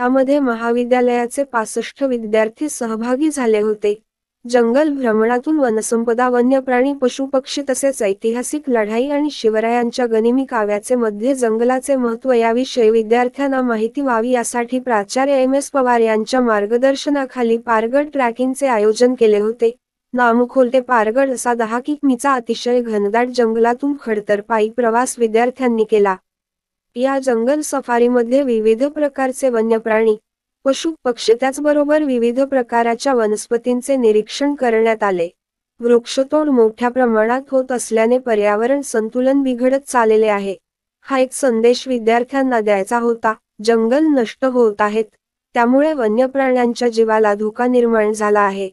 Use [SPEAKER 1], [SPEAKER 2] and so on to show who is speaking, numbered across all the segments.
[SPEAKER 1] यामध्ये महाविद्यालयाचे 65 विद्यार्थी सहभागी झाले होते. जंगल भ्रमणातून वनसंपदा, वन्यप्राणी, पशुपक्षी तसेच ऐतिहासिक लढाई आणि शिवरायांच्या गनिमी काव्याचे मध्ये जंगलाचे महत्त्व याविषयी विद्यार्थ्यांना माहिती व्हावी यासाठी प्राचार्य एम.एस. पवार यांच्या मार्गदर्शनाखाली पारगड ट्रॅकिंगचे आयोजन केले होते. नामुखोल ते पारगड असा 10 किमीचा अतिशय घनदाट जंगलातून खडतर पायी प्रवास विद्यार्थ्यांनी केला. या जंगल सफारीमध्ये विविध प्रकारचे वन्यप्राणी, पशु पक्षी त्याचबरोबर विविध प्रकारच्या वनस्पतींचे निरीक्षण करण्यात आले. वृक्षतोड मोठ्या प्रमाणात होत असल्याने पर्यावरण संतुलन बिघडत चाललेले आहे. हा एक संदेश विद्यार्थ्यांना द्यायचा होता. जंगल नष्ट होत आहेत, त्यामुळे वन्यप्राण्यांच्या जीवाला धोका निर्माण झाला आहे.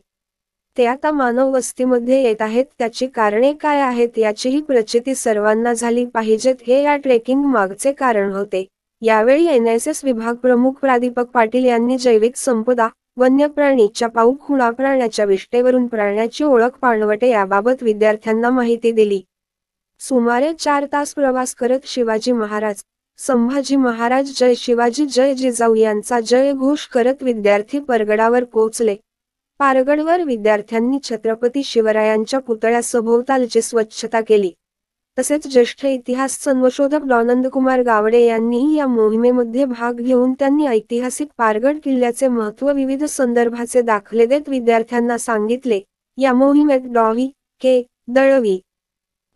[SPEAKER 1] ते आता मानव वस्तीमध्ये येत आहेत. त्याची कारणे काय आहेत याचीही प्रचिती सर्वांना झाली पाहिजेत, हे या ट्रेकिंग मागचे कारण होते. यावेळी एनएसएस विभाग प्रमुख प्राध्यापक पाटील यांनी जैविक संपदा, वन्यप्राणीच्या पाऊक खुणा, प्राण्याच्या विष्ठेवरून प्राण्याची ओळख, पाणवटे याबाबत विद्यार्थ्यांना माहिती दिली. सुमारे 4 तास प्रवास करत शिवाजी महाराज, संभाजी महाराज, जय शिवाजी, जय जिजाऊ यांचा जयघोष करत विद्यार्थी परगडावर पोहोचले. पारगडवर विद्यार्थ्यांनी छत्रपती शिवरायांच्या पुतळ्यासभोवतालची स्वच्छता केली. तसेच ज्येष्ठ इतिहास संशोधक डॉ. नंदकुमार गावडे यांनीही या मोहिमेमध्ये भाग घेऊन त्यांनी ऐतिहासिक पारगड किल्ल्याचे महत्त्व विविध संदर्भाचे दाखले देत विद्यार्थ्यांना सांगितले. या मोहिमेत डॉ. के. दळवी,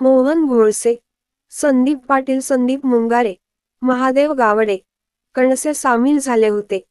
[SPEAKER 1] मोहन घोळसे, संदीप पाटील, संदीप मुंगारे, महादेव गावडे, कणसे सामील झाले होते.